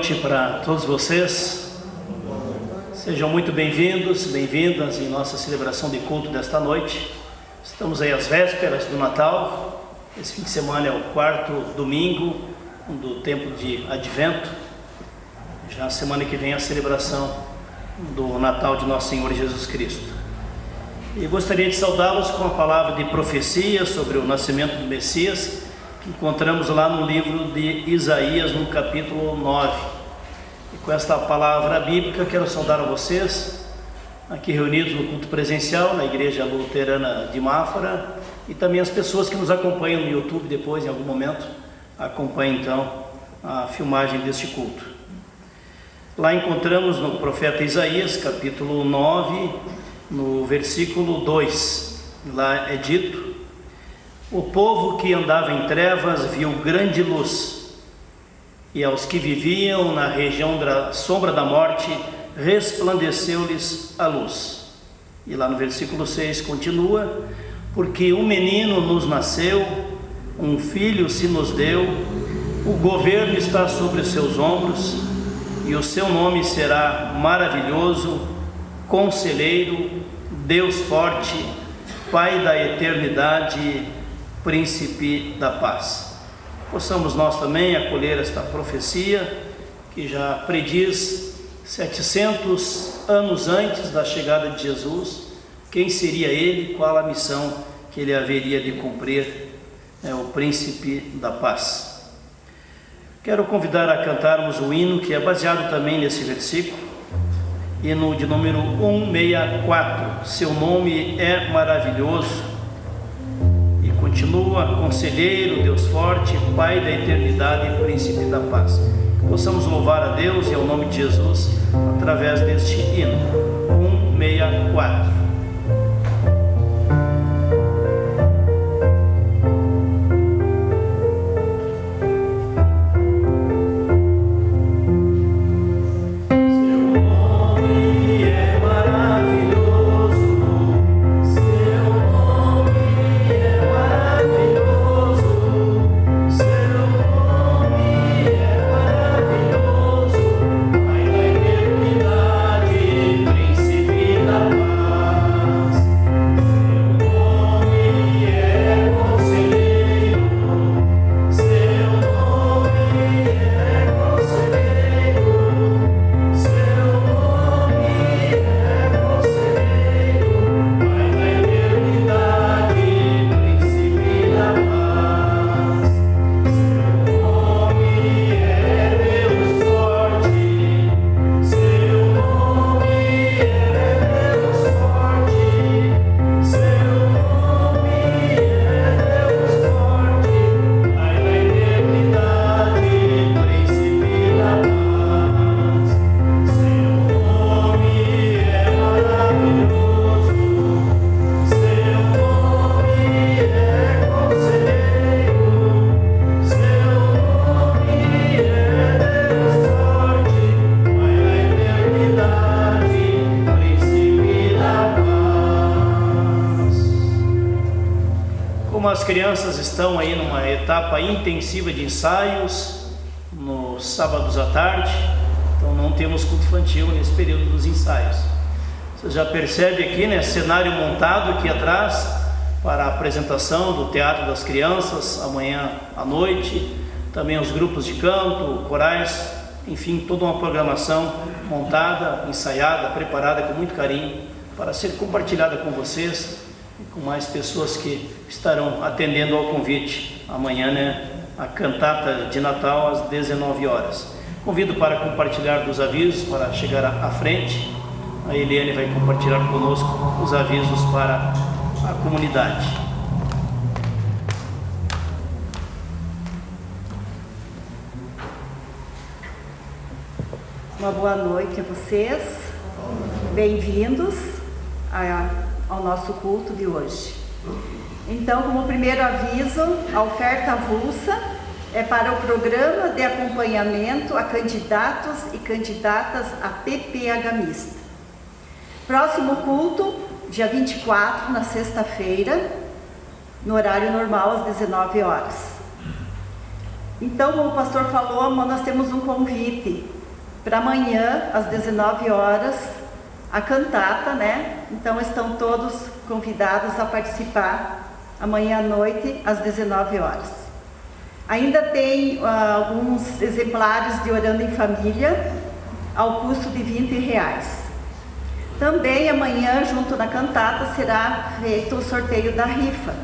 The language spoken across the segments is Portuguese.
noite para todos vocês. Sejam muito bem-vindos, bem-vindas em nossa celebração de culto desta noite. Estamos aí às vésperas do Natal. Esse fim de semana é o quarto domingo do tempo de Advento. Já a semana que vem é a celebração do Natal de Nosso Senhor Jesus Cristo. E gostaria de saudá-los com a palavra de profecia sobre o nascimento do Messias, que encontramos lá no livro de Isaías, no capítulo 9. E com esta palavra bíblica quero saudar a vocês, aqui reunidos no culto presencial, na Igreja Luterana de Mafra, e também as pessoas que nos acompanham no YouTube depois, em algum momento, acompanhem então a filmagem deste culto. Lá encontramos no profeta Isaías, capítulo 9, no versículo 2, lá é dito: o povo que andava em trevas viu grande luz, e aos que viviam na região da sombra da morte, resplandeceu-lhes a luz. E lá no versículo 6 continua: porque um menino nos nasceu, um filho se nos deu, o governo está sobre os seus ombros, e o seu nome será Maravilhoso, Conselheiro, Deus Forte, Pai da Eternidade, Príncipe da Paz. Possamos nós também acolher esta profecia que já prediz 700 anos antes da chegada de Jesus quem seria ele, qual a missão que ele haveria de cumprir, o Príncipe da Paz. Quero convidar a cantarmos o hino que é baseado também nesse versículo, hino de número 164, seu nome é maravilhoso. Continua: Conselheiro, Deus Forte, Pai da Eternidade e Príncipe da Paz. Que possamos louvar a Deus e ao nome de Jesus através deste hino 164. As crianças estão aí numa etapa intensiva de ensaios nos sábados à tarde, então não temos culto infantil nesse período dos ensaios. Você já percebe aqui, né, cenário montado aqui atrás para a apresentação do Teatro das Crianças amanhã à noite, também os grupos de canto, corais, enfim, toda uma programação montada, ensaiada, preparada com muito carinho para ser compartilhada com vocês e com mais pessoas que estarão atendendo ao convite amanhã, né, a cantata de Natal às 19 horas. Convido para compartilhar dos avisos, para chegar à frente. A Eliane vai compartilhar conosco os avisos para a comunidade. Uma boa noite a vocês, bem-vindos ao nosso culto de hoje. Então, como primeiro aviso, a oferta avulsa é para o programa de acompanhamento a candidatos e candidatas a PPH mista. Próximo culto, dia 24, na sexta-feira, no horário normal, às 19 horas. Então, como o pastor falou, nós temos um convite para amanhã, às 19 horas, a cantata, né? Então, estão todos convidados a participar amanhã à noite, às 19 horas. Ainda tem alguns exemplares de Orando em Família, ao custo de R$20. Também amanhã, junto na cantata, será feito o sorteio da rifa.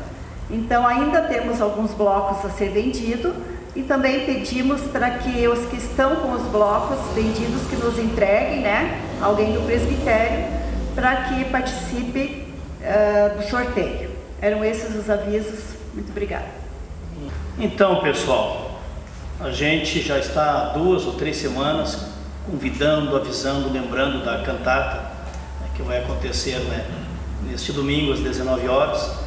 Então, ainda temos alguns blocos a ser vendidos e também pedimos para que os que estão com os blocos vendidos que nos entreguem, né, alguém do presbitério, para que participe do sorteio. Eram esses os avisos. Muito obrigada. Então, pessoal, a gente já está há 2 ou 3 semanas convidando, avisando, lembrando da cantata, né, que vai acontecer, né, neste domingo às 19 horas.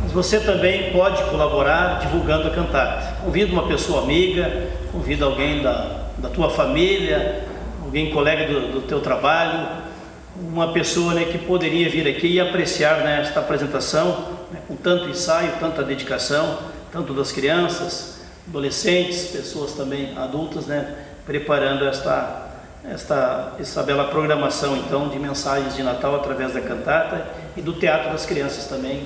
Mas você também pode colaborar divulgando a cantata. Convida uma pessoa amiga, convida alguém da tua família, alguém colega do teu trabalho, uma pessoa, né, que poderia vir aqui e apreciar, né, esta apresentação, né, com tanto ensaio, tanta dedicação, tanto das crianças, adolescentes, pessoas também adultas, né, preparando essa bela programação, então, de mensagens de Natal através da cantata e do Teatro das Crianças também,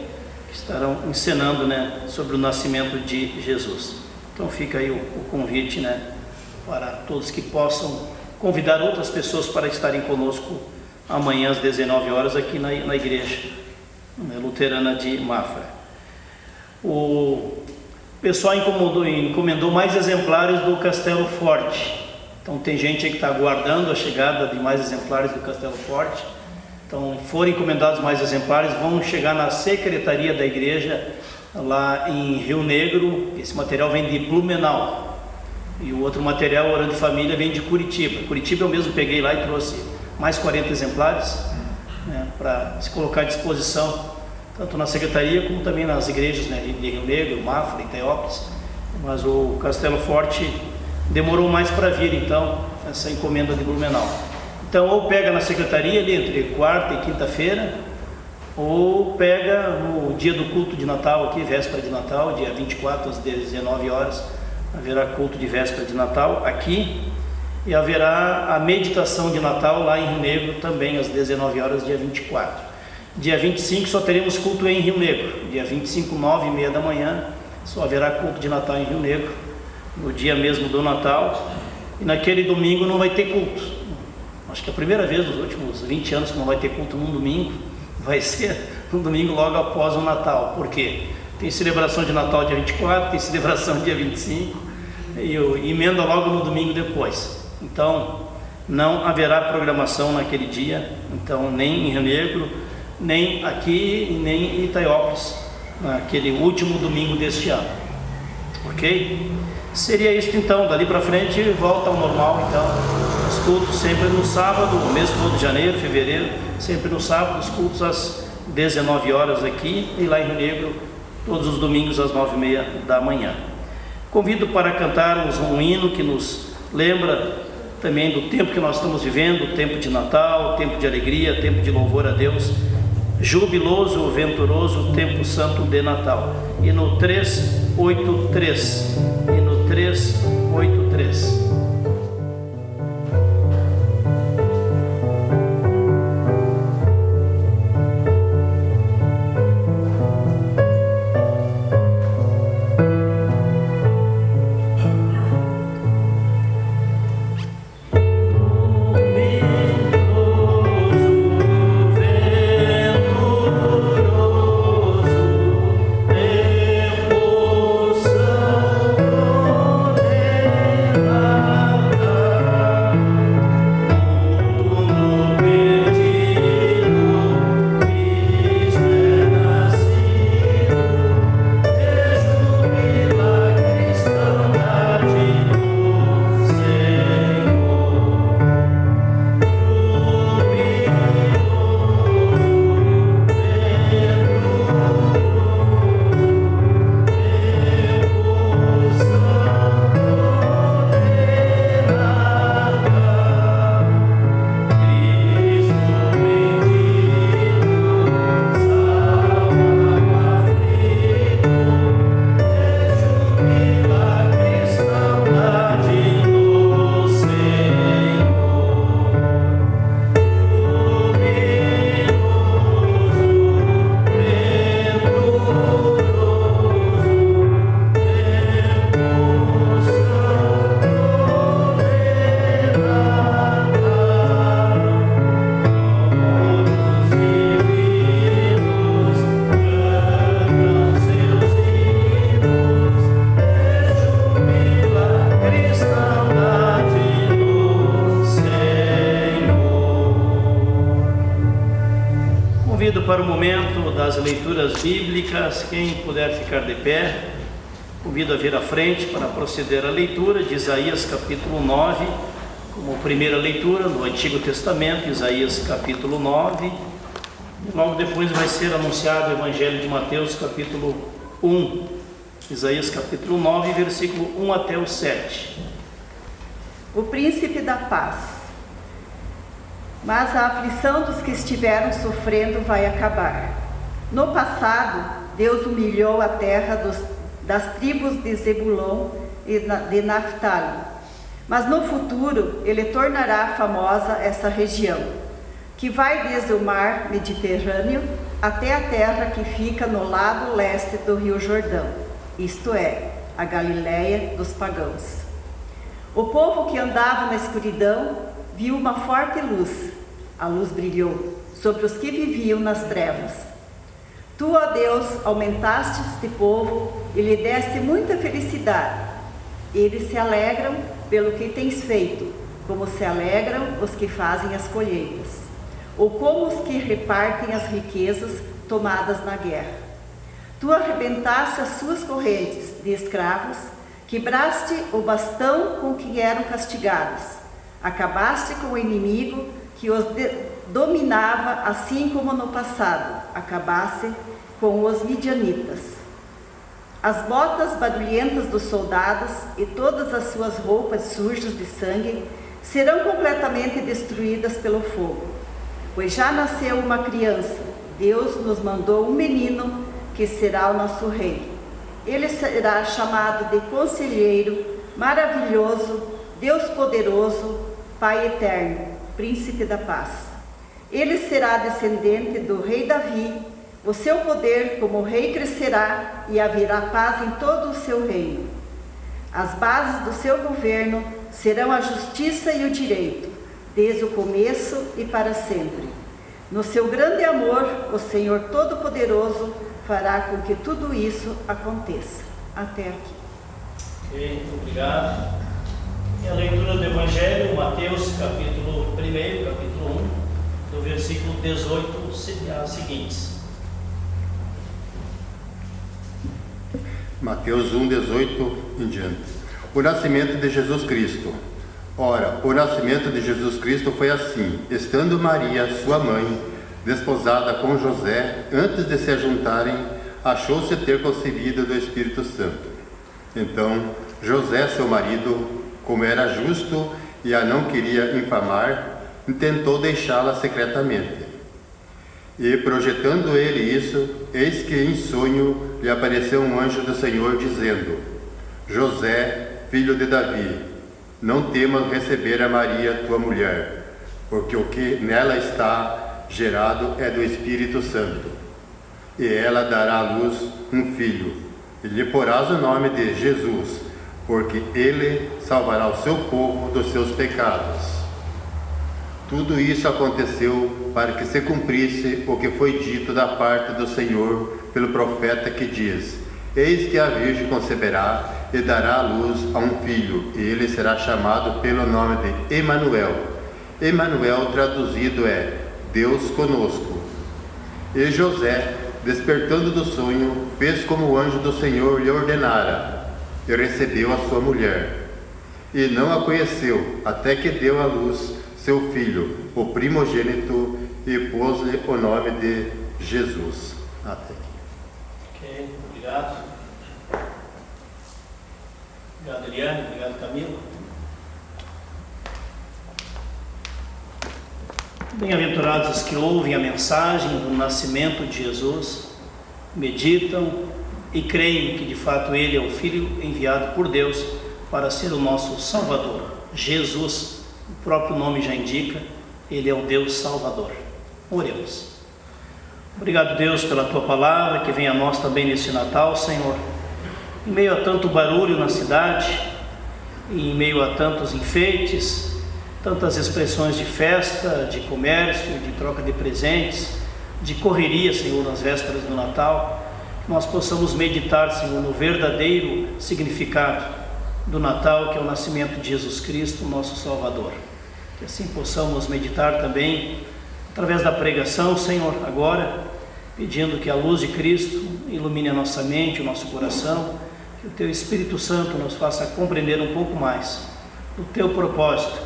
que estarão encenando, né, sobre o nascimento de Jesus. Então fica aí o convite, né, para todos que possam convidar outras pessoas para estarem conosco amanhã às 19 horas aqui na igreja, né, luterana de Mafra. O pessoal encomendou mais exemplares do Castelo Forte. Então tem gente aí que está aguardando a chegada de mais exemplares do Castelo Forte. Então, forem encomendados mais exemplares, vão chegar na secretaria da igreja, lá em Rio Negro. Esse material vem de Blumenau. E o outro material, Orando em Família, vem de Curitiba. Curitiba eu mesmo peguei lá e trouxe mais 40 exemplares, né, para se colocar à disposição, tanto na secretaria como também nas igrejas, né, de Rio Negro, Mafra, Itaiópolis. Mas o Castelo Forte demorou mais para vir, então, essa encomenda de Blumenau. Então, ou pega na secretaria ali entre quarta e quinta-feira, ou pega no dia do culto de Natal aqui, véspera de Natal, dia 24 às 19 horas, haverá culto de véspera de Natal aqui, e haverá a meditação de Natal lá em Rio Negro também às 19 horas, dia 24. Dia 25 só teremos culto em Rio Negro, dia 25, 9h30 da manhã, só haverá culto de Natal em Rio Negro, no dia mesmo do Natal, e naquele domingo não vai ter culto. Acho que é a primeira vez nos últimos 20 anos que não vai ter culto num domingo, vai ser um domingo logo após o Natal. Por quê? Tem celebração de Natal dia 24, tem celebração dia 25, e emenda logo no domingo depois. Então, não haverá programação naquele dia, então nem em Rio Negro, nem aqui, nem em Itaiópolis, naquele último domingo deste ano. Ok? Seria isso então, dali para frente volta ao normal, então, os cultos sempre no sábado, o mês todo de janeiro, fevereiro, sempre no sábado, os cultos às 19 horas aqui, e lá em Rio Negro, todos os domingos às 9h30 da manhã. Convido para cantarmos um hino que nos lembra também do tempo que nós estamos vivendo, tempo de Natal, tempo de alegria, tempo de louvor a Deus, jubiloso, venturoso, tempo santo de Natal. E no 383, e no 383. Bye. Convido para o momento das leituras bíblicas, quem puder ficar de pé, convido a vir à frente para proceder à leitura de Isaías capítulo 9, como primeira leitura no Antigo Testamento, Isaías capítulo 9. Logo depois vai ser anunciado o Evangelho de Mateus capítulo 1, Isaías capítulo 9, versículo 1 até o 7. O príncipe da paz. Mas a aflição dos que estiveram sofrendo vai acabar. No passado, Deus humilhou a terra das tribos de Zebulon e de Naftali. Mas no futuro, Ele tornará famosa essa região, que vai desde o mar Mediterrâneo até a terra que fica no lado leste do Rio Jordão, isto é, a Galileia dos pagãos. O povo que andava na escuridão viu uma forte luz. A luz brilhou sobre os que viviam nas trevas. Tu, ó Deus, aumentaste este povo e lhe deste muita felicidade. Eles se alegram pelo que tens feito, como se alegram os que fazem as colheitas, ou como os que repartem as riquezas tomadas na guerra. Tu arrebentaste as suas correntes de escravos, quebraste o bastão com que eram castigados, acabaste com o inimigo que os dominava, assim como no passado, acabaste com os midianitas. As botas barulhentas dos soldados e todas as suas roupas sujas de sangue serão completamente destruídas pelo fogo. Pois já nasceu uma criança, Deus nos mandou um menino que será o nosso rei. Ele será chamado de Conselheiro, Maravilhoso, Deus Poderoso, Pai Eterno, Príncipe da Paz. Ele será descendente do rei Davi. O seu poder como rei crescerá e haverá paz em todo o seu reino. As bases do seu governo serão a justiça e o direito, desde o começo e para sempre. No seu grande amor, o Senhor Todo-Poderoso fará com que tudo isso aconteça. Até aqui. Ok, muito obrigado. E a leitura do Evangelho, Mateus capítulo 1, capítulo 1, do versículo 18 as seguintes. Mateus 1, 18 em diante. O nascimento de Jesus Cristo. Ora, o nascimento de Jesus Cristo foi assim: estando Maria, sua mãe, desposada com José, antes de se ajuntarem, achou-se ter concebido do Espírito Santo. Então, José, seu marido, como era justo e a não queria infamar, tentou deixá-la secretamente. E, projetando ele isso, eis que em sonho lhe apareceu um anjo do Senhor, dizendo: José, filho de Davi, não temas receber a Maria, tua mulher, porque o que nela está gerado é do Espírito Santo. E ela dará à luz um filho, e lhe porás o nome de Jesus, porque ele salvará o seu povo dos seus pecados. Tudo isso aconteceu para que se cumprisse o que foi dito da parte do Senhor pelo profeta, que diz: eis que a Virgem conceberá e dará à luz a um filho, e ele será chamado pelo nome de Emanuel. Emanuel traduzido é Deus conosco. E José, despertando do sonho, fez como o anjo do Senhor lhe ordenara, e recebeu a sua mulher. E não a conheceu, até que deu à luz seu filho, o primogênito, e pôs-lhe o nome de Jesus. Até aqui. Ok, obrigado. Obrigado, Eliane. Obrigado, Camilo. Bem-aventurados os que ouvem a mensagem do nascimento de Jesus, meditam e creem que de fato Ele é o Filho enviado por Deus para ser o nosso Salvador. Jesus, o próprio nome já indica, Ele é o Deus Salvador. Oremos. Obrigado, Deus, pela Tua palavra, que vem a nós também nesse Natal, Senhor. Em meio a tanto barulho na cidade, em meio a tantos enfeites, tantas expressões de festa, de comércio, de troca de presentes, de correria, Senhor, nas vésperas do Natal, que nós possamos meditar, Senhor, no verdadeiro significado do Natal, que é o nascimento de Jesus Cristo, nosso Salvador. Que assim possamos meditar também através da pregação, Senhor, agora, pedindo que a luz de Cristo ilumine a nossa mente, o nosso coração, que o Teu Espírito Santo nos faça compreender um pouco mais do Teu propósito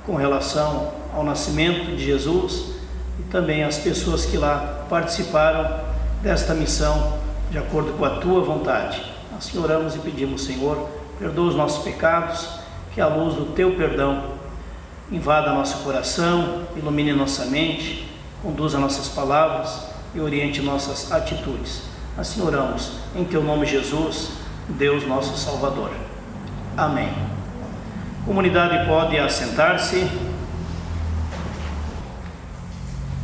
com relação ao nascimento de Jesus e também as pessoas que lá participaram desta missão de acordo com a Tua vontade. Assim oramos e pedimos, Senhor, perdoa os nossos pecados, que a luz do Teu perdão invada nosso coração, ilumine nossa mente, conduza nossas palavras e oriente nossas atitudes. Assim oramos em Teu nome, Jesus, Deus nosso Salvador. Amém. A comunidade pode assentar-se.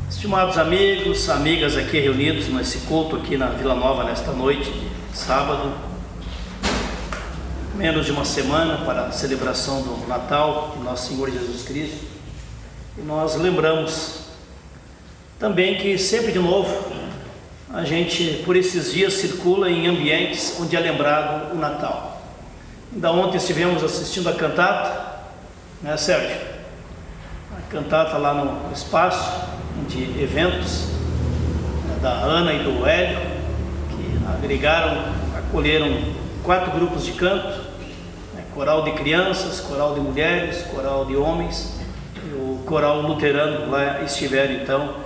Estimados amigos, amigas aqui reunidos nesse culto aqui na Vila Nova nesta noite de sábado, menos de uma semana para a celebração do Natal de Nosso Senhor Jesus Cristo, e nós lembramos também que sempre de novo a gente por esses dias circula em ambientes onde é lembrado o Natal. Ainda ontem estivemos assistindo a cantata, né, Sérgio? A cantata lá no espaço de eventos, né, da Ana e do Hélio, que acolheram 4 grupos de canto, né, coral de crianças, coral de mulheres, coral de homens, e o coral luterano lá estiveram então,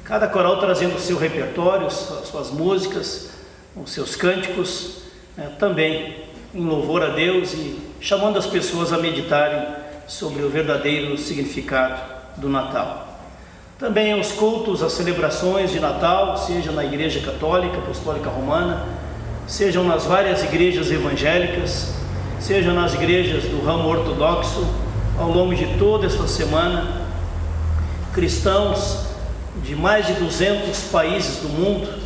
cada coral trazendo o seu repertório, suas músicas, os seus cânticos, né, também em louvor a Deus e chamando as pessoas a meditarem sobre o verdadeiro significado do Natal. Também os cultos, as celebrações de Natal, seja na Igreja Católica, Apostólica Romana, sejam nas várias igrejas evangélicas, sejam nas igrejas do ramo ortodoxo, ao longo de toda esta semana, cristãos de mais de 200 países do mundo,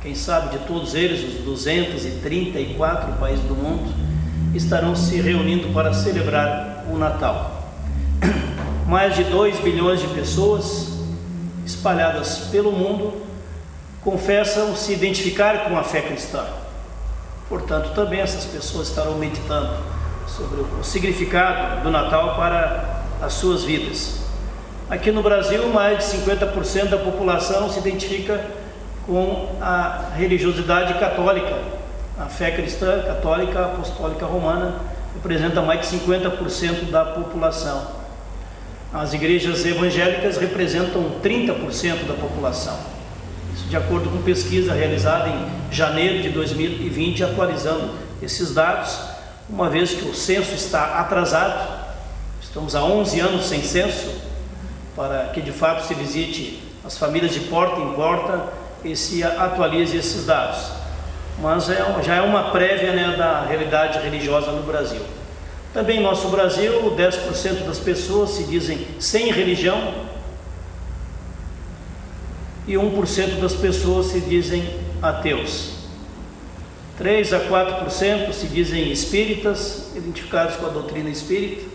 quem sabe de todos eles, os 234 países do mundo, estarão se reunindo para celebrar o Natal. Mais de 2 bilhões de pessoas espalhadas pelo mundo confessam se identificar com a fé cristã. Portanto, também essas pessoas estarão meditando sobre o significado do Natal para as suas vidas. Aqui no Brasil, mais de 50% da população se identifica com a religiosidade católica. A fé cristã católica apostólica romana representa mais de 50% da população. As igrejas evangélicas representam 30% da população. Isso de acordo com pesquisa realizada em janeiro de 2020, atualizando esses dados, uma vez que o censo está atrasado. Estamos há 11 anos sem censo, para que de fato se visite as famílias de porta em porta e se atualize esses dados. Mas já é uma prévia, né, da realidade religiosa no Brasil. Também em nosso Brasil, 10% das pessoas se dizem sem religião e 1% das pessoas se dizem ateus. 3 a 4% se dizem espíritas, identificados com a doutrina espírita.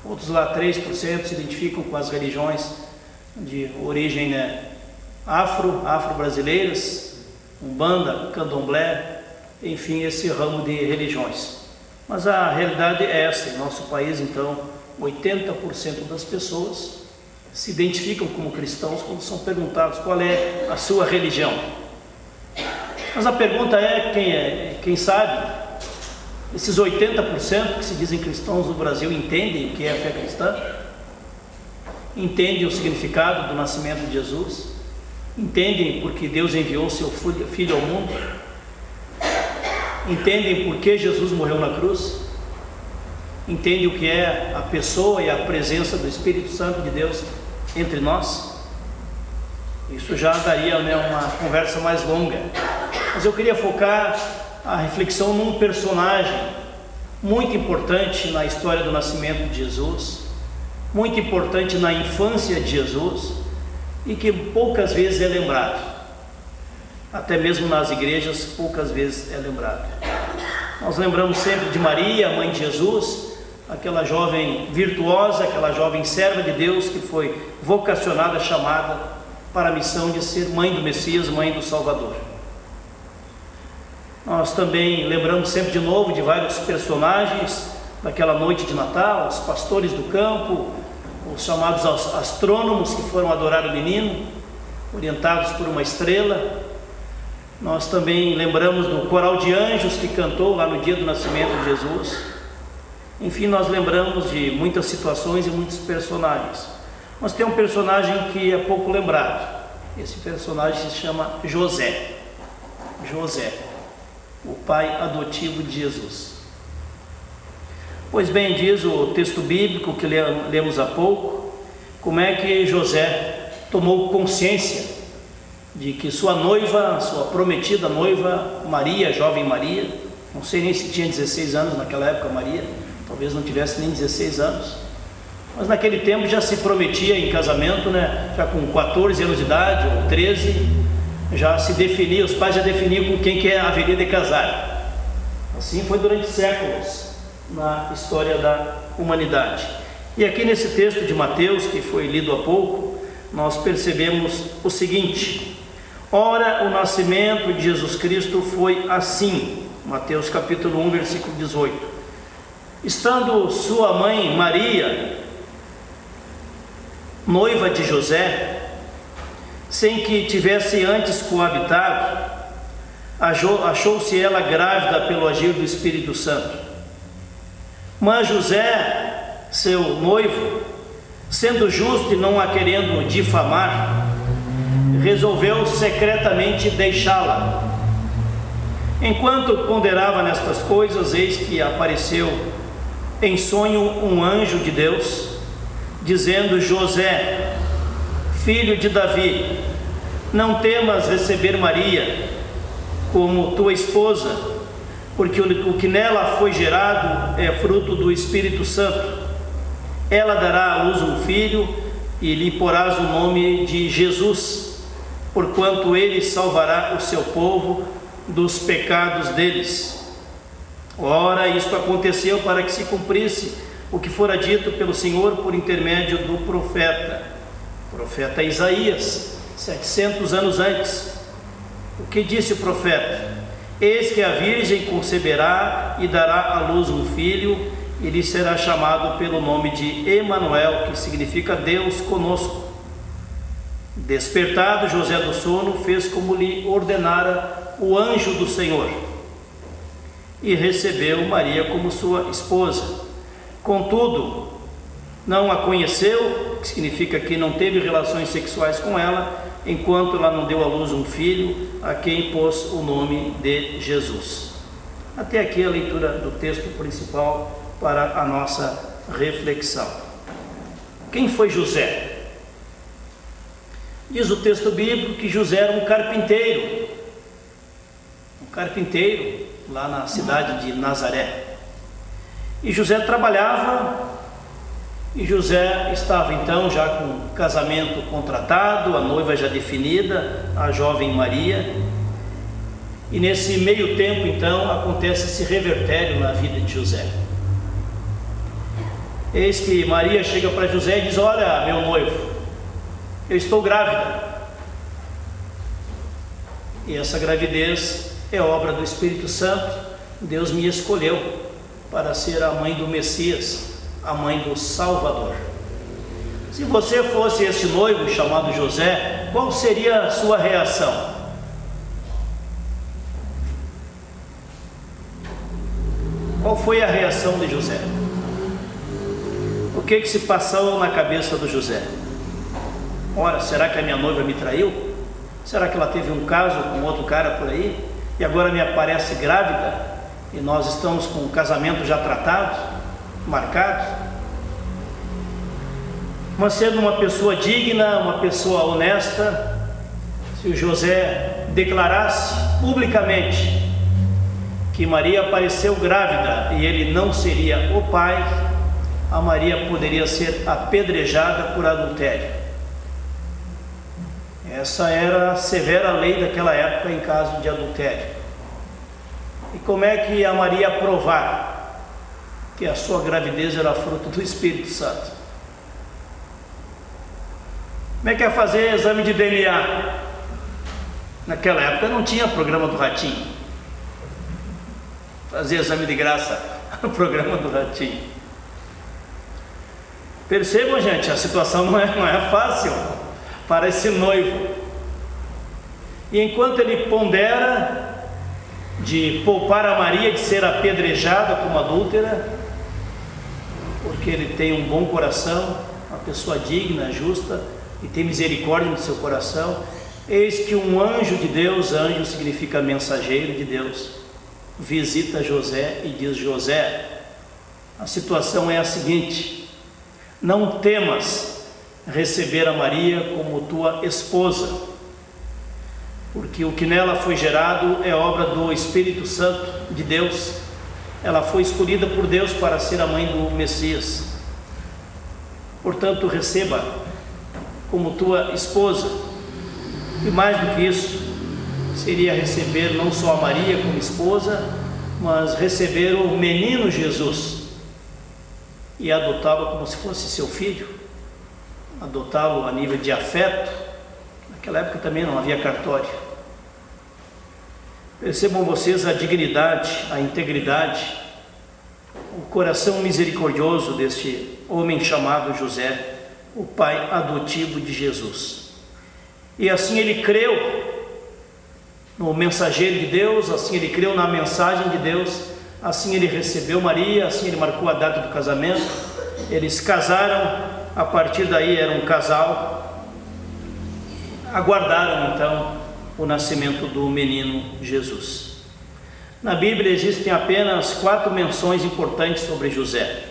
Outros lá, 3%, se identificam com as religiões de origem, né, afro-brasileiras, Umbanda, Candomblé, enfim, esse ramo de religiões. Mas a realidade é essa. Em nosso país, então, 80% das pessoas se identificam como cristãos quando são perguntados qual é a sua religião. Mas a pergunta é, quem sabe, esses 80% que se dizem cristãos no Brasil entendem o que é a fé cristã? Entendem o significado do nascimento de Jesus? Entendem porque Deus enviou seu Filho ao mundo? Entendem por que Jesus morreu na cruz? Entendem o que é a pessoa e a presença do Espírito Santo de Deus entre nós? Isso já daria, né, uma conversa mais longa. Mas eu queria focar a reflexão num personagem muito importante na história do nascimento de Jesus, muito importante na infância de Jesus e que poucas vezes é lembrado. Até mesmo nas igrejas, poucas vezes é lembrado. Nós lembramos sempre de Maria, mãe de Jesus, aquela jovem virtuosa, aquela jovem serva de Deus que foi vocacionada, chamada para a missão de ser mãe do Messias, mãe do Salvador. Nós também lembramos sempre de novo de vários personagens daquela noite de Natal, os pastores do campo, os chamados astrônomos que foram adorar o menino, orientados por uma estrela. Nós também lembramos do coral de anjos que cantou lá no dia do nascimento de Jesus. Enfim, nós lembramos de muitas situações e muitos personagens. Mas tem um personagem que é pouco lembrado. Esse personagem se chama José. José, o pai adotivo de Jesus. Pois bem, diz o texto bíblico que lemos há pouco, como é que José tomou consciência de que sua noiva, sua prometida noiva, Maria, jovem Maria, não sei nem se tinha 16 anos naquela época, Maria, talvez não tivesse nem 16 anos, mas naquele tempo já se prometia em casamento, né? Já com 14 anos de idade, ou 13, já se definia, os pais já definiam com quem que haveria de casar. Assim foi durante séculos na história da humanidade. E aqui nesse texto de Mateus, que foi lido há pouco, nós percebemos o seguinte: ora, o nascimento de Jesus Cristo foi assim. Mateus capítulo 1, versículo 18. Estando sua mãe Maria, noiva de José, sem que tivesse antes coabitado, achou-se ela grávida pelo agir do Espírito Santo. Mas José, seu noivo, sendo justo e não a querendo difamar, resolveu secretamente deixá-la. Enquanto ponderava nestas coisas, eis que apareceu em sonho um anjo de Deus, dizendo: José, filho de Davi, não temas receber Maria como tua esposa, porque o que nela foi gerado é fruto do Espírito Santo. Ela dará à luz um filho e lhe porás o nome de Jesus, porquanto ele salvará o seu povo dos pecados deles. Ora, isto aconteceu para que se cumprisse o que fora dito pelo Senhor por intermédio do profeta Isaías, 700 anos antes. O que disse o profeta? Eis que a virgem conceberá e dará à luz um filho, e lhe será chamado pelo nome de Emanuel, que significa Deus conosco. Despertado José do sono, fez como lhe ordenara o anjo do Senhor, e recebeu Maria como sua esposa. Contudo, não a conheceu, que significa que não teve relações sexuais com ela, enquanto ela não deu à luz um filho, a quem pôs o nome de Jesus. Até aqui a leitura do texto principal para a nossa reflexão. Quem foi José? Diz o texto bíblico que José era um carpinteiro lá na cidade de Nazaré. E José trabalhava, e José estava então já com o casamento contratado, a noiva já definida, a jovem Maria. E nesse meio tempo então acontece esse revertério na vida de José. Eis que Maria chega para José e diz: olha, meu noivo, eu estou grávida. E essa gravidez é obra do Espírito Santo. Deus me escolheu para ser a mãe do Messias, a mãe do Salvador. Se você fosse este noivo chamado José, qual seria a sua reação? Qual foi a reação de José? O que se passou na cabeça do José? Ora, será que a minha noiva me traiu? Será que ela teve um caso com outro cara por aí? E agora me aparece grávida? E nós estamos com o casamento já tratado, marcado? Mas sendo uma pessoa digna, uma pessoa honesta, se o José declarasse publicamente que Maria apareceu grávida e ele não seria o pai, a Maria poderia ser apedrejada por adultério. Essa era a severa lei daquela época em caso de adultério. E como é que a Maria provar que a sua gravidez era fruto do Espírito Santo? Como é que ia fazer exame de DNA? Naquela época não tinha programa do Ratinho. Fazer exame de graça no programa do Ratinho. Percebam, gente, a situação não é fácil para esse noivo. E enquanto ele pondera de poupar a Maria de ser apedrejada como adúltera, porque ele tem um bom coração, uma pessoa digna, justa, e tem misericórdia no seu coração, eis que um anjo de Deus, anjo significa mensageiro de Deus, visita José e diz: José, a situação é a seguinte: não temas receber a Maria como tua esposa, porque o que nela foi gerado é obra do Espírito Santo de Deus. Ela foi escolhida por Deus para ser a mãe do Messias. Portanto, receba como tua esposa. E mais do que isso, seria receber não só a Maria como esposa, mas receber o menino Jesus e adotá-lo como se fosse seu filho, adotá-lo a nível de afeto. Naquela época também não havia cartório. Percebam vocês a dignidade, a integridade, o coração misericordioso deste homem chamado José, o pai adotivo de Jesus. E assim ele creu no mensageiro de Deus, assim ele creu na mensagem de Deus, assim ele recebeu Maria, assim ele marcou a data do casamento, eles casaram, a partir daí eram um casal, aguardaram então o nascimento do menino Jesus. Na Bíblia existem apenas 4 menções importantes sobre José.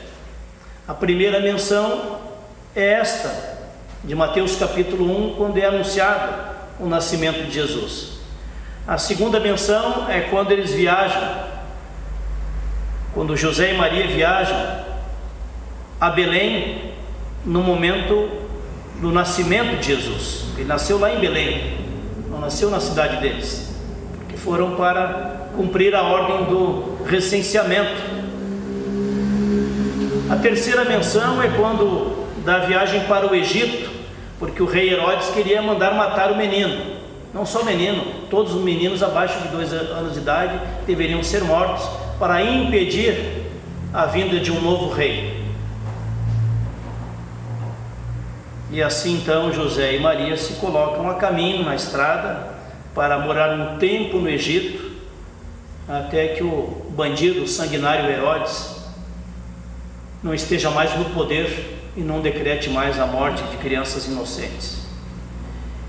A primeira menção é esta, de Mateus capítulo 1, quando é anunciado o nascimento de Jesus. A segunda menção é quando eles viajam, quando José e Maria viajam a Belém, no momento do nascimento de Jesus. Ele nasceu lá em Belém, não nasceu na cidade deles, porque foram para cumprir a ordem do recenseamento. A terceira menção é quando da viagem para o Egito, porque o rei Herodes queria mandar matar o menino. Não só o menino, todos os meninos abaixo de 2 anos de idade deveriam ser mortos para impedir a vinda de um novo rei. E assim então José e Maria se colocam a caminho na estrada para morar um tempo no Egito, até que o bandido sanguinário Herodes não esteja mais no poder e não decrete mais a morte de crianças inocentes.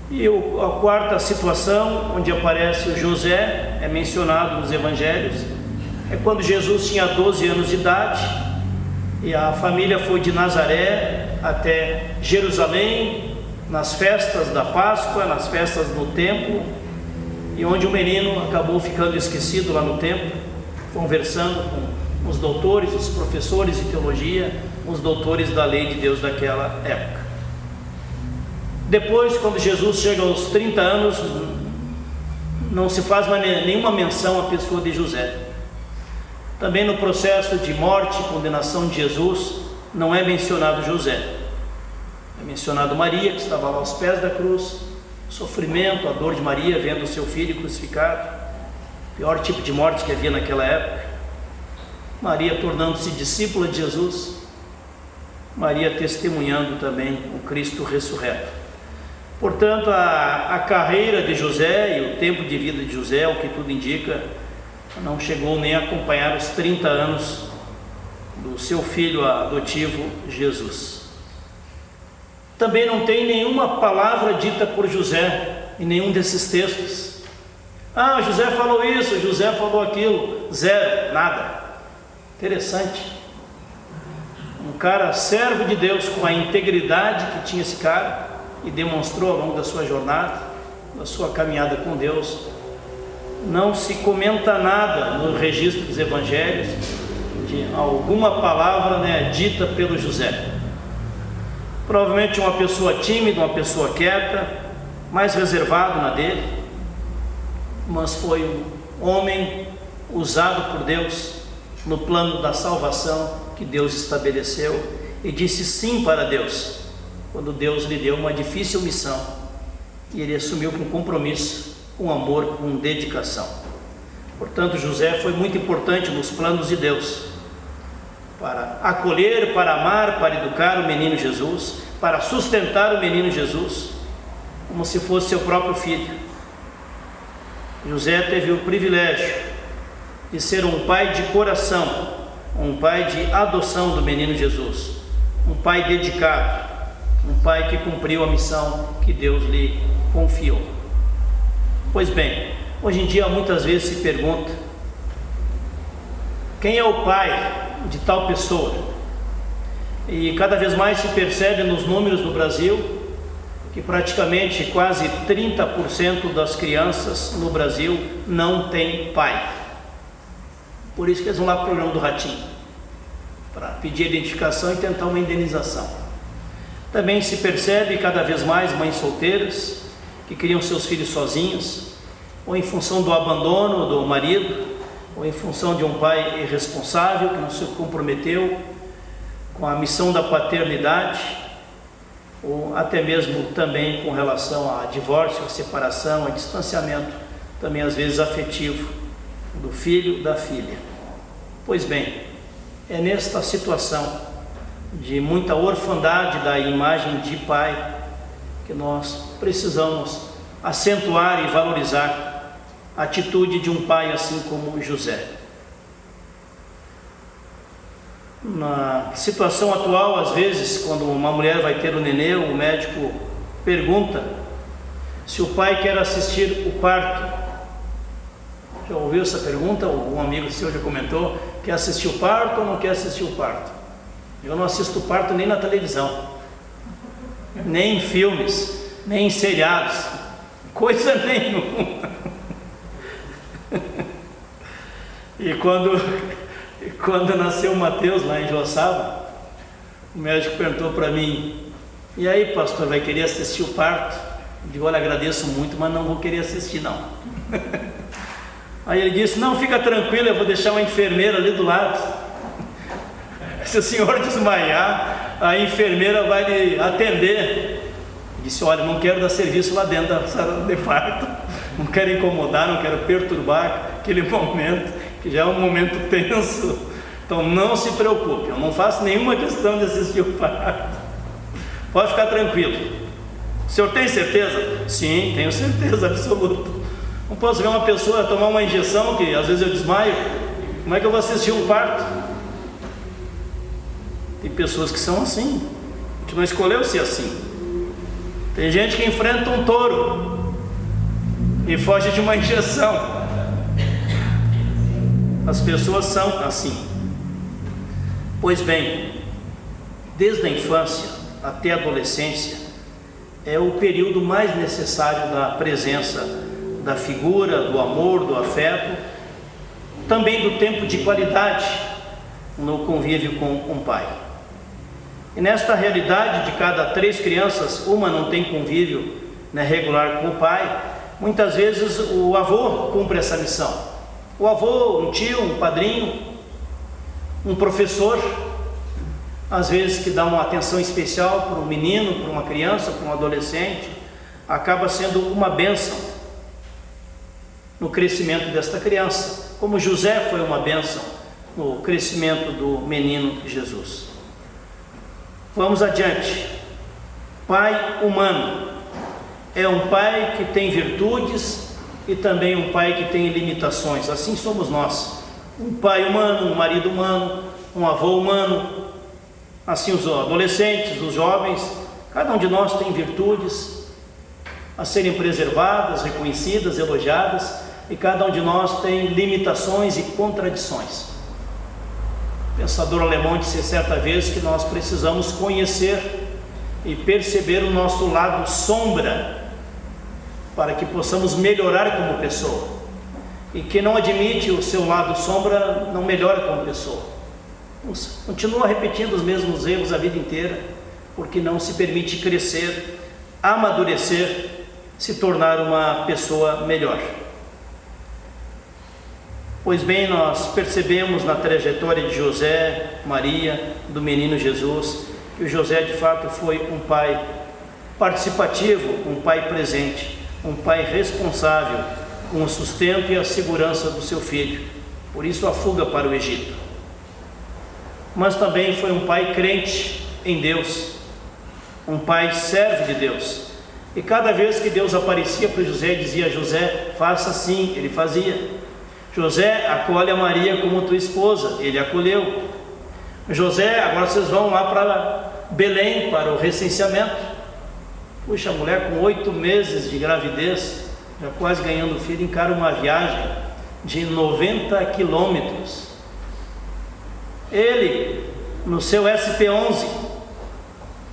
E a quarta situação onde aparece o José, é mencionado nos evangelhos, é quando Jesus tinha 12 anos de idade e a família foi de Nazaré até Jerusalém, nas festas da Páscoa, nas festas do templo, e onde o menino acabou ficando esquecido lá no templo, conversando com os doutores, os professores de teologia, os doutores da lei de Deus daquela época. Depois, quando Jesus chega aos 30 anos, não se faz mais nenhuma menção à pessoa de José. Também no processo de morte e condenação de Jesus, não é mencionado José. É mencionado Maria, que estava lá aos pés da cruz, o sofrimento, a dor de Maria vendo o seu filho crucificado, pior tipo de morte que havia naquela época. Maria tornando-se discípula de Jesus, Maria testemunhando também o Cristo ressurreto. Portanto, a carreira de José e o tempo de vida de José, o que tudo indica, não chegou nem a acompanhar os 30 anos do seu filho adotivo Jesus. Também não tem nenhuma palavra dita por José em nenhum desses textos. Ah, José falou isso, José falou aquilo. Zero, nada. Interessante. Um cara servo de Deus, com a integridade que tinha esse cara e demonstrou ao longo da sua jornada, da sua caminhada com Deus. Não se comenta nada no registro dos evangelhos de alguma palavra, dita pelo José. Provavelmente uma pessoa tímida, uma pessoa quieta, mais reservado na dele, mas foi um homem usado por Deus no plano da salvação que Deus estabeleceu, e disse sim para Deus quando Deus lhe deu uma difícil missão, e ele assumiu com compromisso, com amor, com dedicação. Portanto, José foi muito importante nos planos de Deus para acolher, para amar, para educar o menino Jesus, para sustentar o menino Jesus, como se fosse seu próprio filho. José teve o privilégio de ser um pai de coração, um pai de adoção do menino Jesus, um pai dedicado, um pai que cumpriu a missão que Deus lhe confiou. Pois bem, hoje em dia muitas vezes se pergunta: quem é o pai de tal pessoa? E cada vez mais se percebe nos números do Brasil que praticamente quase 30% das crianças no Brasil não têm pai. Por isso que eles vão lá para o programa do Ratinho, para pedir identificação e tentar uma indenização. Também se percebe cada vez mais mães solteiras que criam seus filhos sozinhas, ou em função do abandono do marido, ou em função de um pai irresponsável que não se comprometeu com a missão da paternidade, ou até mesmo também com relação a divórcio, a separação, a distanciamento, também às vezes afetivo, do filho, da filha. Pois bem, é nesta situação de muita orfandade da imagem de pai que nós precisamos acentuar e valorizar a atitude de um pai assim como José. Na situação atual, às vezes, quando uma mulher vai ter um nenê, o médico pergunta se o pai quer assistir o parto. Já ouviu essa pergunta? Um amigo seu já comentou: quer assistir o parto ou não quer assistir o parto? Eu não assisto parto nem na televisão, nem em filmes, nem em seriados, coisa nenhuma. E quando nasceu o Mateus lá em Joaçaba, o médico perguntou para mim: e aí, pastor, vai querer assistir o parto? Eu digo: olha, agradeço muito, mas não vou querer assistir não. Aí ele disse: não, fica tranquilo, eu vou deixar uma enfermeira ali do lado. Se o senhor desmaiar, a enfermeira vai lhe atender. Eu disse: olha, não quero dar serviço lá dentro da sala de parto, não quero incomodar, não quero perturbar aquele momento, que já é um momento tenso. Então não se preocupe, eu não faço nenhuma questão de assistir o parto, pode ficar tranquilo. O senhor tem certeza? Sim, tenho certeza absoluta. Não posso ver uma pessoa tomar uma injeção que às vezes eu desmaio. Como é que eu vou assistir um parto? Tem pessoas que são assim, a gente não escolheu ser assim. Tem gente que enfrenta um touro e foge de uma injeção. As pessoas são assim. Pois bem, desde a infância até a adolescência é o período mais necessário da presença da figura, do amor, do afeto, também do tempo de qualidade no convívio com um pai. E nesta realidade, de cada 3 crianças, uma não tem convívio regular com o pai. Muitas vezes o avô cumpre essa missão. O avô, um tio, um padrinho, um professor, às vezes que dá uma atenção especial para um menino, para uma criança, para um adolescente, acaba sendo uma bênção no crescimento desta criança, como José foi uma bênção no crescimento do menino Jesus. Vamos adiante. Pai humano é um pai que tem virtudes e também um pai que tem limitações. Assim somos nós. Um pai humano, um marido humano, um avô humano. Assim os adolescentes, os jovens, cada um de nós tem virtudes a serem preservadas, reconhecidas, elogiadas, e cada um de nós tem limitações e contradições. O pensador alemão disse certa vez que nós precisamos conhecer e perceber o nosso lado sombra para que possamos melhorar como pessoa, e quem não admite o seu lado sombra não melhora como pessoa, continua repetindo os mesmos erros a vida inteira, porque não se permite crescer, amadurecer, se tornar uma pessoa melhor. Pois bem, nós percebemos na trajetória de José, Maria, do menino Jesus, que o José de fato foi um pai participativo, um pai presente, um pai responsável com o sustento e a segurança do seu filho. Por isso a fuga para o Egito. mas também foi um pai crente em Deus, um pai servo de Deus. E cada vez que Deus aparecia para José e dizia: José, faça assim, ele fazia. José, acolhe a Maria como tua esposa, ele acolheu. José, agora vocês vão lá para Belém, para o recenseamento. Puxa, a mulher com 8 meses de gravidez, já quase ganhando filho, encara uma viagem de 90 quilômetros. Ele, no seu SP11,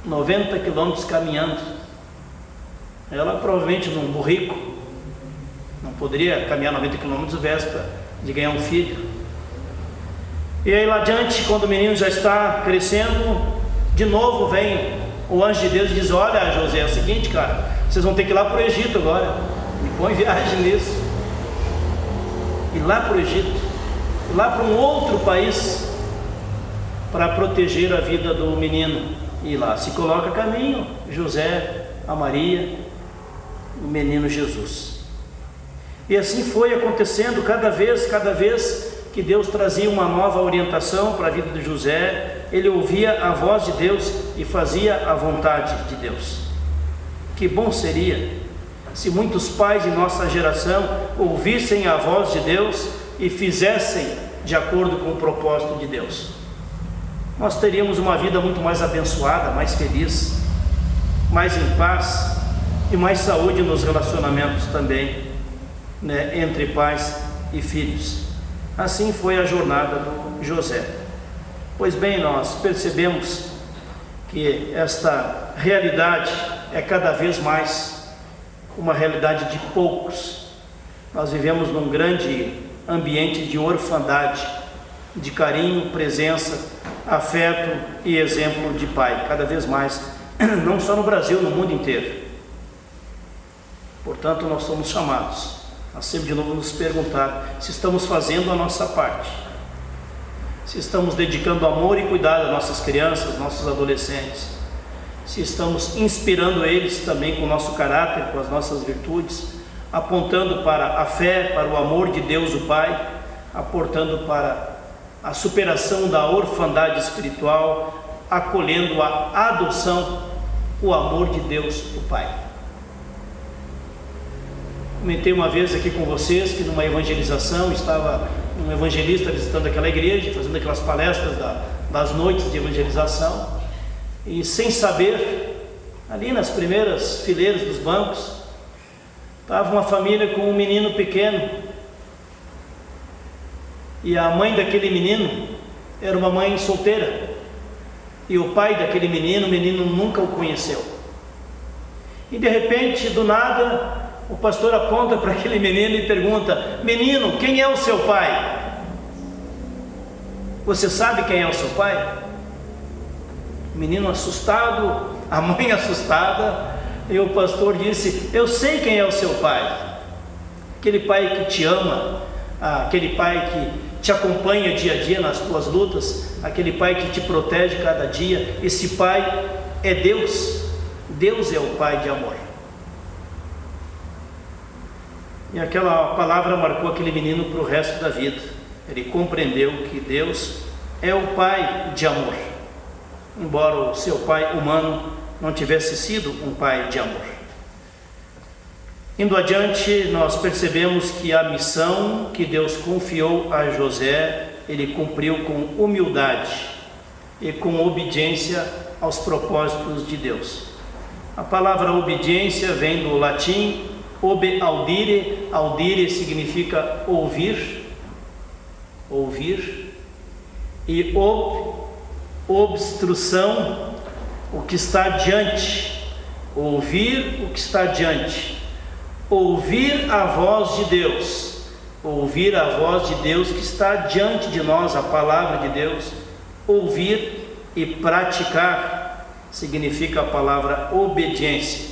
90 quilômetros caminhando. Ela provavelmente num burrico, não poderia caminhar 90 quilômetros véspera de ganhar um filho. E aí lá adiante, quando o menino já está crescendo, de novo vem o anjo de Deus e diz: olha, José, é o seguinte, cara, vocês vão ter que ir lá para o Egito agora. Me põe viagem nisso. Ir lá para o Egito, ir lá para um outro país, para proteger a vida do menino. E lá se coloca a caminho José, a Maria, o menino Jesus. E assim foi acontecendo cada vez que Deus trazia uma nova orientação para a vida de José, ele ouvia a voz de Deus e fazia a vontade de Deus. Que bom seria se muitos pais em nossa geração ouvissem a voz de Deus e fizessem de acordo com o propósito de Deus. Nós teríamos uma vida muito mais abençoada, mais feliz, mais em paz e mais saúde nos relacionamentos também, né, entre pais e filhos. Assim foi a jornada do José. Pois bem, nós percebemos que esta realidade é cada vez mais uma realidade de poucos. Nós vivemos num grande ambiente de orfandade, de carinho, presença, afeto e exemplo de pai, cada vez mais, não só no Brasil, no mundo inteiro. Portanto, nós somos chamados a sempre de novo nos perguntar se estamos fazendo a nossa parte, se estamos dedicando amor e cuidado às nossas crianças, nossos adolescentes, se estamos inspirando eles também com o nosso caráter, com as nossas virtudes, apontando para a fé, para o amor de Deus o Pai, aportando para a superação da orfandade espiritual, acolhendo a adoção, o amor de Deus o Pai. Comentei uma vez aqui com vocês que numa evangelização estava um evangelista visitando aquela igreja, fazendo aquelas palestras das noites de evangelização, e sem saber, ali nas primeiras fileiras dos bancos, estava uma família com um menino pequeno, e a mãe daquele menino era uma mãe solteira, e o pai daquele menino, o menino nunca o conheceu. E de repente, do nada, o pastor aponta para aquele menino e pergunta: menino, quem é o seu pai? Você sabe quem é o seu pai? O menino assustado, a mãe assustada, e o pastor disse: eu sei quem é o seu pai. Aquele pai que te ama, aquele pai que te acompanha dia a dia nas tuas lutas, aquele pai que te protege cada dia. Esse pai é Deus. Deus é o pai de amor. E aquela palavra marcou aquele menino para o resto da vida. Ele compreendeu que Deus é o pai de amor, embora o seu pai humano não tivesse sido um pai de amor. Indo adiante, nós percebemos que a missão que Deus confiou a José, ele cumpriu com humildade e com obediência aos propósitos de Deus. A palavra obediência vem do latim obe audire. Audire significa ouvir, e obstrução, o que está diante, ouvir o que está diante, ouvir a voz de Deus, ouvir a voz de Deus que está diante de nós, a palavra de Deus. Ouvir e praticar significa a palavra obediência.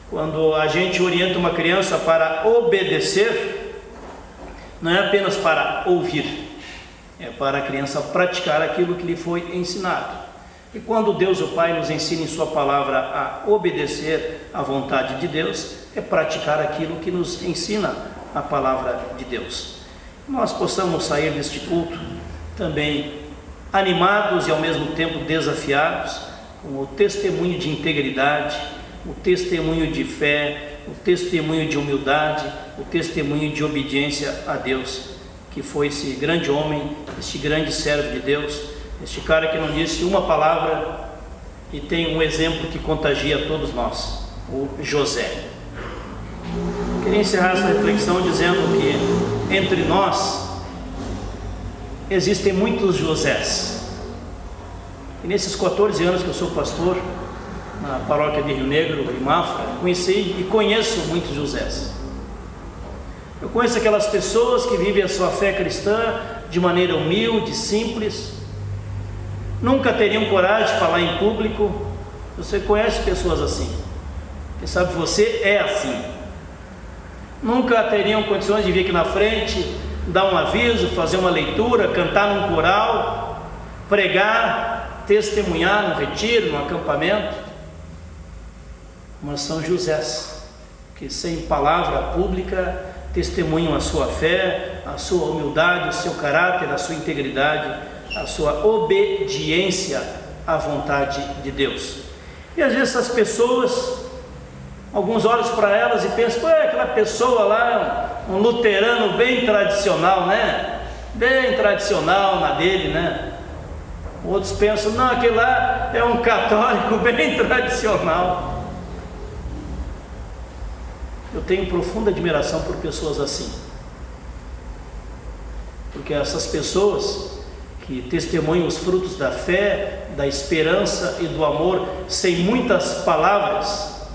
Quando a gente orienta uma criança para obedecer, não é apenas para ouvir, é para a criança praticar aquilo que lhe foi ensinado. E quando Deus o Pai nos ensina em sua palavra a obedecer à vontade de Deus, é praticar aquilo que nos ensina a palavra de Deus. Nós possamos sair deste culto também animados e ao mesmo tempo desafiados, com o testemunho de integridade, o testemunho de fé, o testemunho de humildade, o testemunho de obediência a Deus, que foi esse grande homem, este grande servo de Deus, este cara que não disse uma palavra e tem um exemplo que contagia a todos nós, o José. Queria encerrar essa reflexão dizendo que entre nós existem muitos Josés. E nesses 14 anos que eu sou pastor na paróquia de Rio Negro, em Mafra, conheci e conheço muitos Josés. Eu conheço aquelas pessoas que vivem a sua fé cristã de maneira humilde, simples, nunca teriam coragem de falar em público. Você conhece pessoas assim? Quem sabe você é assim. Nunca teriam condições de vir aqui na frente, dar um aviso, fazer uma leitura, cantar num coral, pregar, testemunhar num retiro, num acampamento. Mas são Josés que sem palavra pública testemunham a sua fé, a sua humildade, o seu caráter, a sua integridade, a sua obediência à vontade de Deus. E às vezes essas pessoas, alguns olham para elas e pensam: pô, aquela pessoa lá, um luterano bem tradicional, né? Bem tradicional na dele, né? Outros pensam: não, aquele lá é um católico bem tradicional. Eu tenho profunda admiração por pessoas assim, porque essas pessoas que testemunham os frutos da fé, da esperança e do amor sem muitas palavras,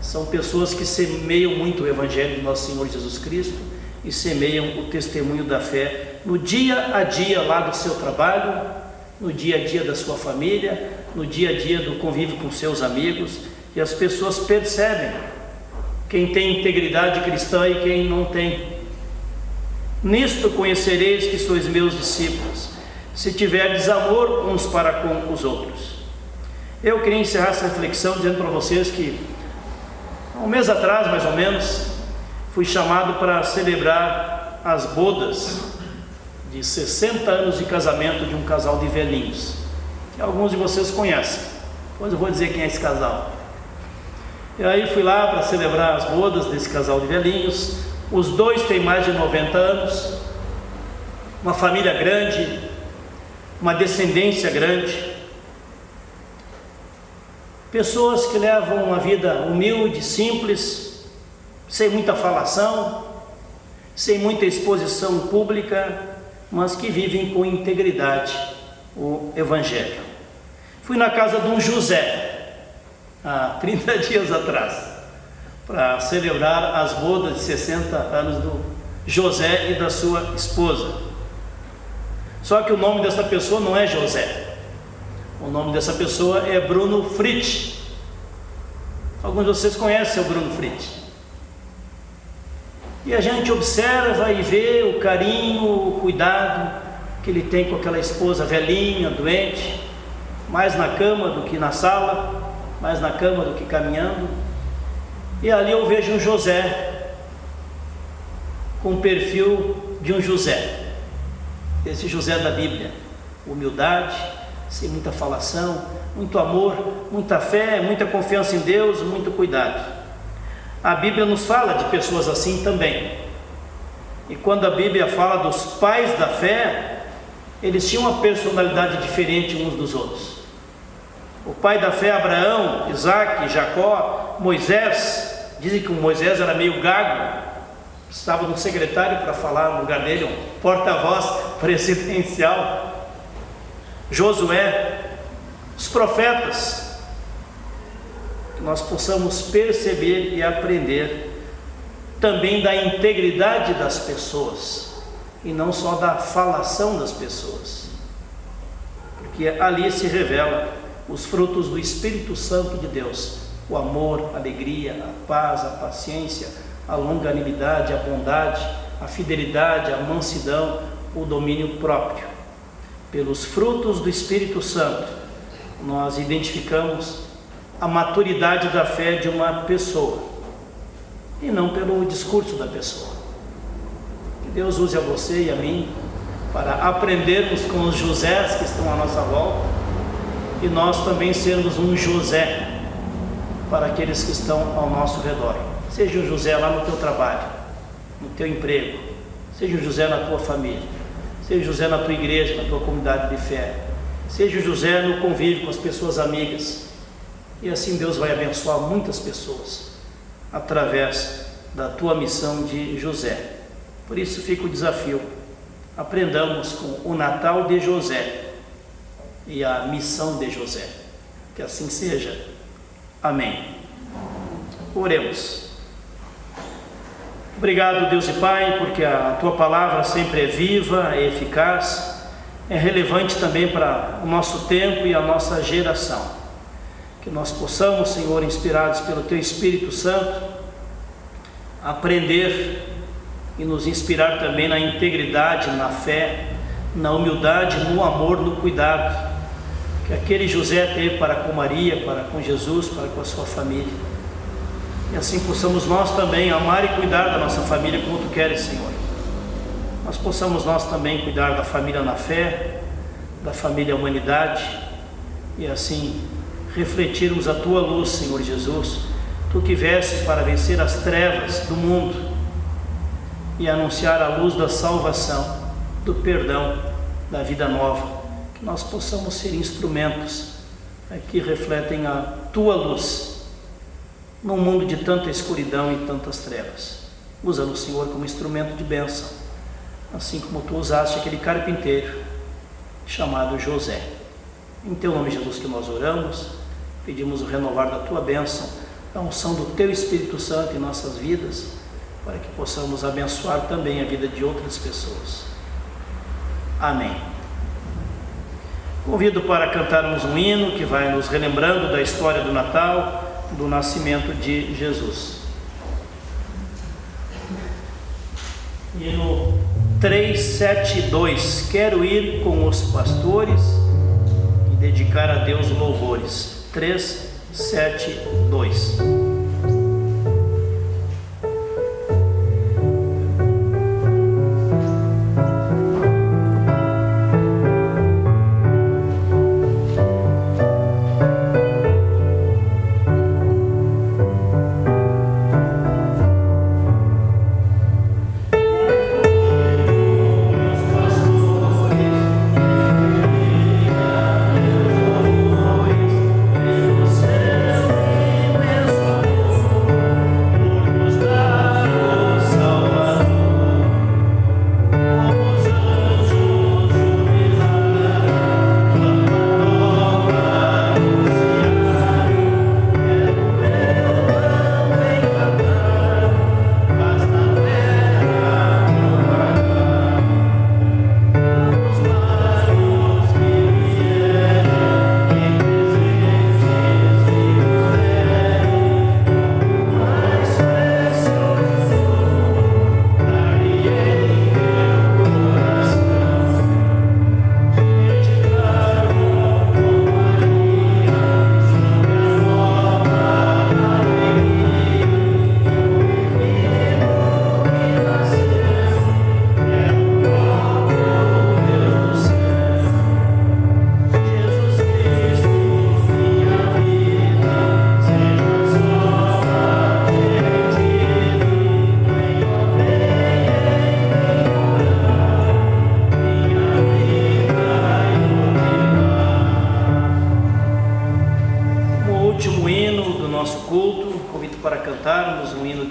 são pessoas que semeiam muito o Evangelho de Nosso Senhor Jesus Cristo e semeiam o testemunho da fé no dia a dia lá do seu trabalho, no dia a dia da sua família, no dia a dia do convívio com seus amigos, e as pessoas percebem quem tem integridade cristã e quem não tem. Nisto conhecereis que sois meus discípulos, se tiverdes amor uns para com os outros. Eu queria encerrar essa reflexão dizendo para vocês que um mês atrás, mais ou menos, fui chamado para celebrar as bodas de 60 anos de casamento de um casal de velhinhos, que alguns de vocês conhecem. Depois eu vou dizer quem é esse casal. E aí fui lá para celebrar as bodas desse casal de velhinhos. Os dois têm mais de 90 anos, uma família grande, uma descendência grande, pessoas que levam uma vida humilde, simples, sem muita falação, sem muita exposição pública, mas que vivem com integridade o Evangelho. Fui na casa de um José há 30 dias atrás, para celebrar as bodas de 60 anos do José e da sua esposa. Só que o nome dessa pessoa não é José, o nome dessa pessoa é Bruno Fritz. Alguns de vocês conhecem o Bruno Fritz. E a gente observa e vê o carinho, o cuidado que ele tem com aquela esposa velhinha, doente, mais na cama do que na sala, mais na cama do que caminhando. E ali eu vejo um José, com o perfil de um José, esse José da Bíblia: humildade, sem muita falação, muito amor, muita fé, muita confiança em Deus, muito cuidado. A Bíblia nos fala de pessoas assim também. E quando a Bíblia fala dos pais da fé, eles tinham uma personalidade diferente uns dos outros. O pai da fé, Abraão, Isaac, Jacó, Moisés. Dizem que o Moisés era meio gago, estava no secretário para falar no lugar dele, um porta-voz presidencial. Josué, os profetas, que nós possamos perceber e aprender também da integridade das pessoas, e não só da falação das pessoas, porque ali se revela os frutos do Espírito Santo de Deus: o amor, a alegria, a paz, a paciência, a longanimidade, a bondade, a fidelidade, a mansidão, o domínio próprio. Pelos frutos do Espírito Santo, nós identificamos a maturidade da fé de uma pessoa, e não pelo discurso da pessoa. Que Deus use a você e a mim para aprendermos com os Josés que estão à nossa volta e nós também sermos um José para aqueles que estão ao nosso redor. Seja um José lá no teu trabalho, no teu emprego, seja um José na tua família, seja um José na tua igreja, na tua comunidade de fé, seja um José no convívio com as pessoas amigas, e assim Deus vai abençoar muitas pessoas através da tua missão de José. Por isso fica o desafio: aprendamos com o Natal de José e a missão de José. Que assim seja. Amém. Oremos. Obrigado, Deus e Pai, porque a tua palavra sempre é viva, é eficaz, é relevante também para o nosso tempo e a nossa geração. Que nós possamos, Senhor, inspirados pelo teu Espírito Santo, aprender e nos inspirar também na integridade, na fé, na humildade, no amor, no cuidado que aquele José teve para com Maria, para com Jesus, para com a sua família. E assim possamos nós também amar e cuidar da nossa família como tu queres, Senhor. Nós possamos nós também cuidar da família na fé, da família humanidade, e assim refletirmos a tua luz, Senhor Jesus, tu que vieste para vencer as trevas do mundo e anunciar a luz da salvação, do perdão, da vida nova. Que nós possamos ser instrumentos que refletem a tua luz num mundo de tanta escuridão e tantas trevas. Usa-nos, Senhor, como instrumento de bênção, assim como tu usaste aquele carpinteiro chamado José. Em teu nome, Jesus, que nós oramos, pedimos o renovar da tua bênção, a unção do teu Espírito Santo em nossas vidas, para que possamos abençoar também a vida de outras pessoas. Amém. Convido para cantarmos um hino que vai nos relembrando da história do Natal, do nascimento de Jesus. Hino 372, quero ir com os pastores e dedicar a Deus louvores. 372.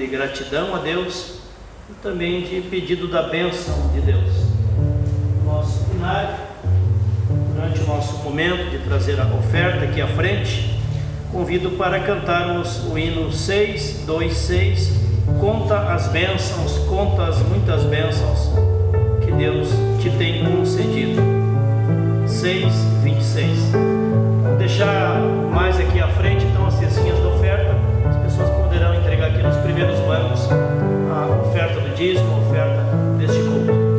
Gratidão a Deus e também de pedido da bênção de Deus. Nosso cenário, durante o nosso momento de trazer a oferta aqui à frente, convido para cantarmos o hino 626, conta as bênçãos, conta as muitas bênçãos que Deus te tem concedido. 626. Vou deixar mais aqui à frente então as cestinhas da oferta. As pessoas poderão entregar aqui nos primeiros bancos a oferta do dízimo, a oferta deste culto.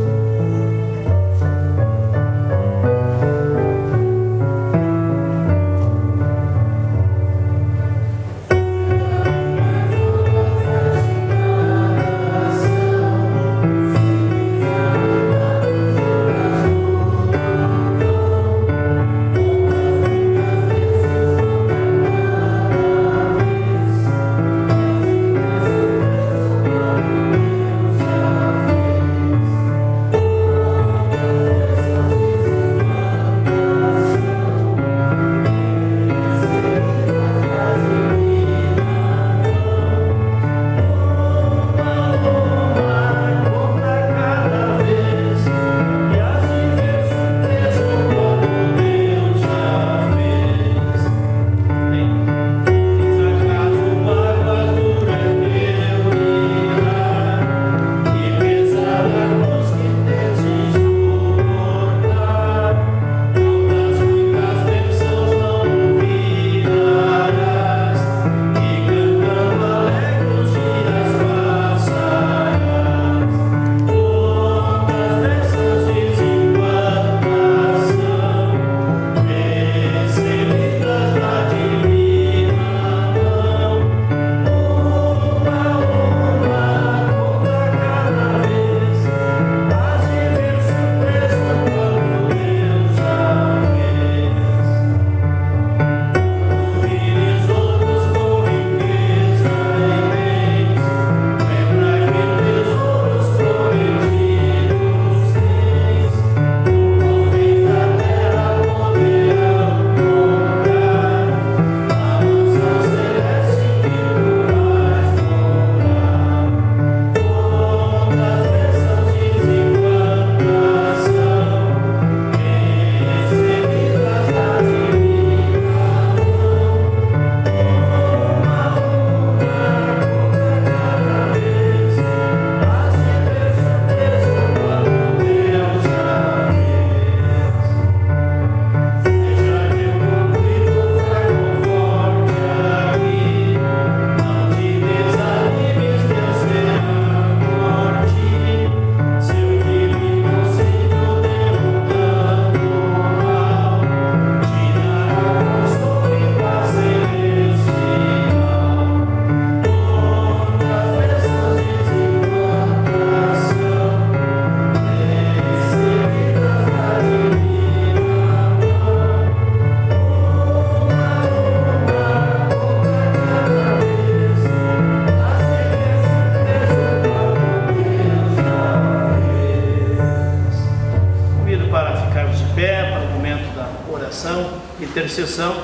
intercessão,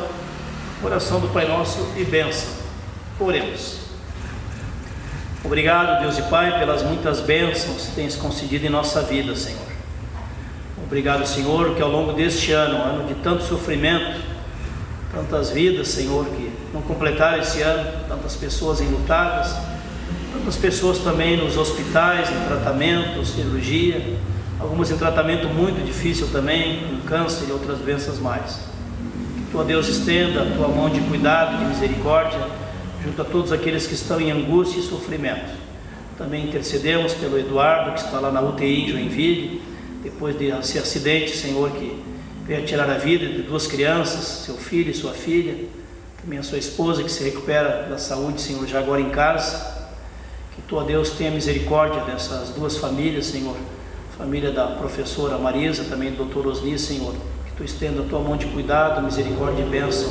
oração do Pai Nosso e bênção. Oremos. Obrigado, Deus e Pai, pelas muitas bênçãos que tens concedido em nossa vida, Senhor. Obrigado, Senhor, que ao longo deste ano de tanto sofrimento, tantas vidas, Senhor, que não completaram esse ano, tantas pessoas enlutadas, tantas pessoas também nos hospitais, em tratamento, cirurgia, algumas em tratamento muito difícil também, com câncer e outras doenças mais. Que Tua Deus estenda a Tua mão de cuidado, de misericórdia, junto a todos aqueles que estão em angústia e sofrimento. Também intercedemos pelo Eduardo, que está lá na UTI em Joinville, depois desse acidente, Senhor, que veio tirar a vida de 2 crianças, seu filho e sua filha, também a sua esposa, que se recupera da saúde, Senhor, já agora em casa. Que Tua Deus tenha misericórdia dessas 2 famílias, Senhor, família da professora Marisa, também do Dr. Osni, Senhor, que Tu estenda a Tua mão de cuidado, misericórdia e bênção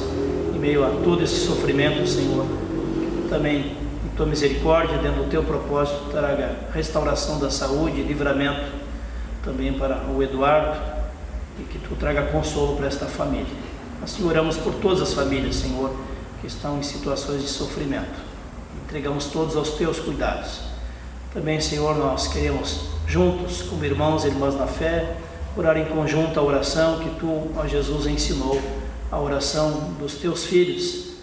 em meio a todo esse sofrimento, Senhor. Que Tu também, em Tua misericórdia, dentro do Teu propósito, traga restauração da saúde, livramento também para o Eduardo, e que Tu traga consolo para esta família. Assim oramos por todas as famílias, Senhor, que estão em situações de sofrimento. Entregamos todos aos Teus cuidados. Também, Senhor, nós queremos juntos, como irmãos e irmãs na fé, orar em conjunto a oração que Tu, ó Jesus, ensinou, a oração dos Teus filhos,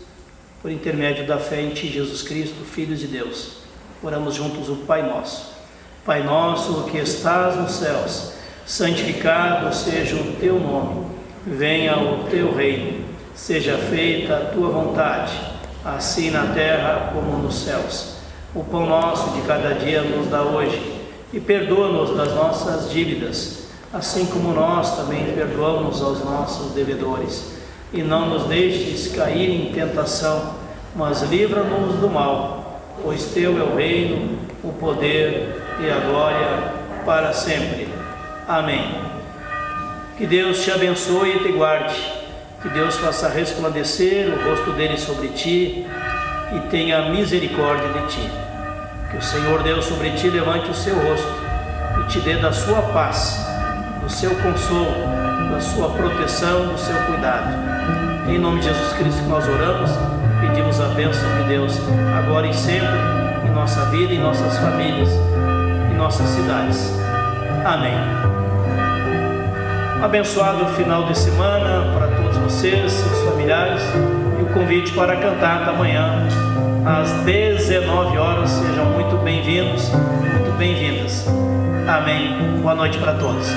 por intermédio da fé em Ti, Jesus Cristo, Filho de Deus. Oramos juntos o Pai Nosso. Pai nosso que estás nos céus, santificado seja o Teu nome. Venha o Teu reino. Seja feita a Tua vontade, assim na terra como nos céus. O pão nosso de cada dia nos dá hoje, e perdoa-nos das nossas dívidas, assim como nós também perdoamos aos nossos devedores. E não nos deixes cair em tentação, mas livra-nos do mal, pois Teu é o reino, o poder e a glória para sempre. Amém. Que Deus te abençoe e te guarde, que Deus faça resplandecer o rosto dele sobre ti e tenha misericórdia de ti. Que o Senhor Deus sobre ti levante o seu rosto e te dê da sua paz, do seu consolo, da sua proteção, do seu cuidado. Em nome de Jesus Cristo que nós oramos, pedimos a bênção de Deus, agora e sempre, em nossa vida, em nossas famílias, em nossas cidades. Amém. Um abençoado final de semana para todos vocês, seus familiares, e o convite para a cantata amanhã, às 19 horas. Sejam muito bem-vindos, muito bem-vindas. Amém. Boa noite para todos.